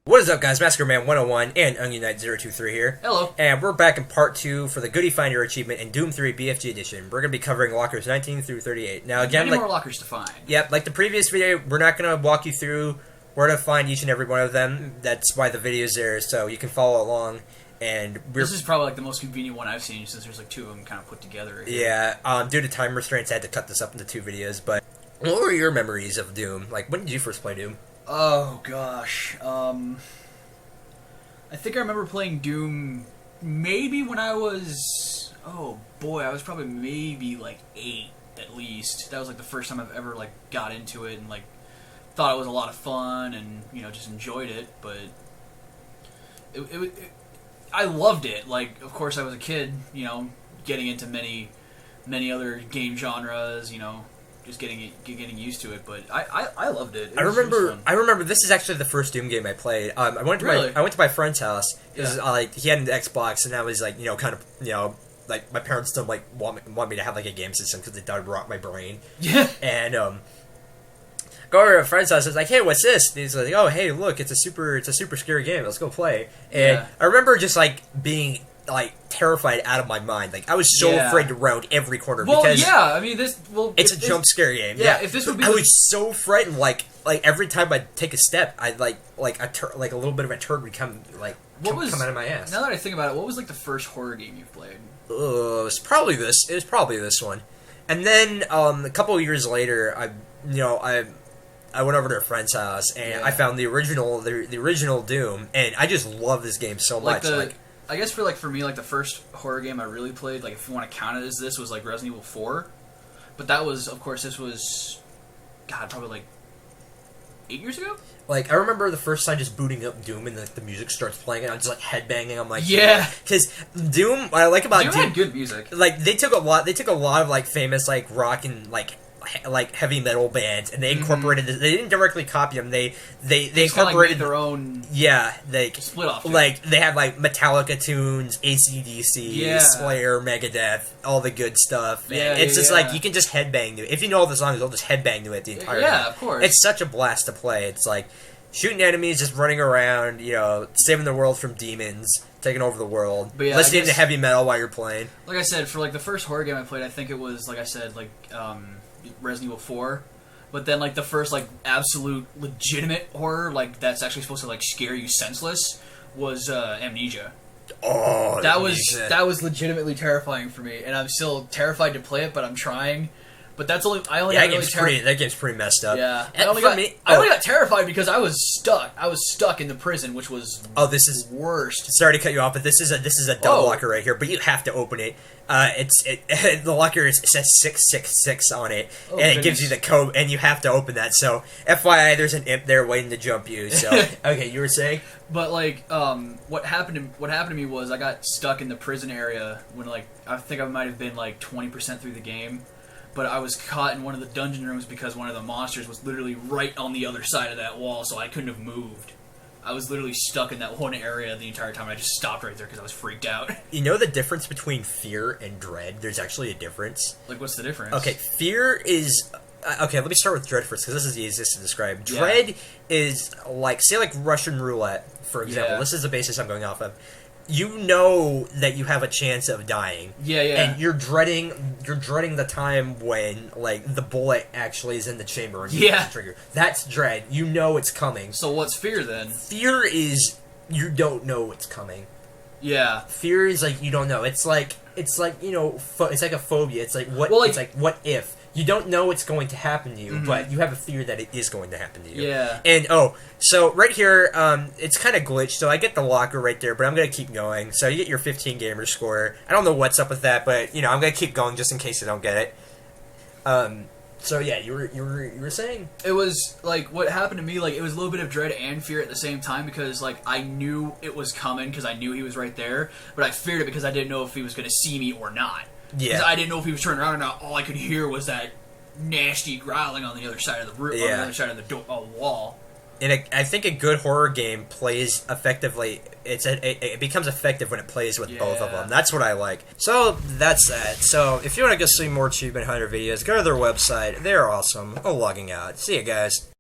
What is up, guys? MassacreMan101 and OnionKnight023 here. Hello. And we're back in part 2 for the Goody Finder achievement in Doom 3 BFG Edition. We're going to be covering lockers 19 through 38. Now, again, many more lockers to find. Yep, like the previous video, we're not going to walk you through where to find each and every one of them. That's why the video's there, so you can follow along. And this is probably like the most convenient one I've seen, since there's like two of them kind of put together. Yeah, due to time restraints, I had to cut this up into 2 videos. But what were your memories of Doom? Like, when did you first play Doom? Oh gosh, I think I remember playing Doom maybe when I was, oh boy, I was probably maybe like 8 at least. That was like the first time I've ever like got into it and like thought it was a lot of fun and, you know, just enjoyed it. But I loved it. Like, of course I was a kid, you know, getting into many other game genres, you know, just getting used to it, but I loved it. I remember this is actually the first Doom game I played. I went to my friend's house because like he had an Xbox, and I was like, you know, kind of, you know, like my parents don't like want me to have like a game system because they thought it'd rot my brain. Yeah. And go over to a friend's house. I was like, hey, what's this? And he's like, oh, hey, look, it's a super scary game. Let's go play. And I remember just like being like terrified out of my mind. Like I was so afraid to round every corner. Well, because I mean it's a jump scare game. Yeah, if this would be, I was so frightened. Like every time I'd take a step, I'd like a little bit of a turd would come come out of my ass. Now that I think about it, what was like the first horror game you've played? It was probably this one. And then a couple of years later, I went over to a friend's house and I found the original Doom, and I just love this game so much. I guess for me, like the first horror game I really played, like if you want to count it as this, was like Resident Evil 4. But that was, of course, this was, God, probably like 8 years ago? Like, I remember the first time just booting up Doom and like the music starts playing and I'm just like headbanging. I'm like, yeah. Because Doom, what I like about Doom had good music. Like, they took a lot of like famous like rock and like heavy metal bands, and they incorporated this. They didn't directly copy them. They incorporated their own. Yeah, they split off. Like they had like Metallica tunes, AC/DC, Slayer, Megadeth, all the good stuff. Yeah, it's just like you can just headbang to it. If you know all the songs, you'll just headbang to it the entire time. Yeah, of course. It's such a blast to play. It's like shooting enemies, just running around, you know, saving the world from demons, taking over the world, listening to heavy metal while you're playing. Like I said, for like the first horror game I played, I think it was, like I said, like Resident Evil 4, but then like the first like absolute legitimate horror, like that's actually supposed to like scare you senseless, was Amnesia. Oh, that was legitimately terrifying for me, and I'm still terrified to play it, but I'm trying. But that's only that game's pretty messed up. Yeah, I only got terrified because I was stuck. I was stuck in the prison, which was this is worst. Sorry to cut you off, but this is a double locker right here. But you have to open it. The locker says 666 on it, and it gives you the code, and you have to open that. So, FYI, there's an imp there waiting to jump you. So, okay, you were saying? But like, what happened to me was I got stuck in the prison area when like I think I might have been like 20% through the game. But I was caught in one of the dungeon rooms because one of the monsters was literally right on the other side of that wall, so I couldn't have moved. I was literally stuck in that one area the entire time. I just stopped right there because I was freaked out. You know the difference between fear and dread? There's actually a difference. Like, what's the difference? Okay, fear is... okay, let me start with dread first, because this is the easiest to describe. Dread is, like, say, like Russian roulette, for example. Yeah. This is the basis I'm going off of. You know that you have a chance of dying. Yeah. And you're dreading the time when like the bullet actually is in the chamber and you hit the trigger. That's dread. You know it's coming. So what's fear then? Fear is you don't know what's coming. Yeah. Fear is like you don't know. It's like you know it's like a phobia. It's like what it's like what if you don't know what's going to happen to you, but you have a fear that it is going to happen to you. Yeah. And so right here, it's kind of glitched. So I get the locker right there, but I'm gonna keep going. So you get your 15 gamer score. I don't know what's up with that, but you know I'm gonna keep going just in case I don't get it. So yeah, you were saying it was like what happened to me. Like it was a little bit of dread and fear at the same time because like I knew it was coming because I knew he was right there, but I feared it because I didn't know if he was gonna see me or not. Yeah, because I didn't know if he was turning around or not. All I could hear was that nasty growling on the other side of the room, on the other side of the wall. And I think a good horror game plays effectively. It becomes effective when it plays with both of them. That's what I like. So that's that. So if you want to go see more Achievement Hunter videos, go to their website. They're awesome. Logging out. See you guys.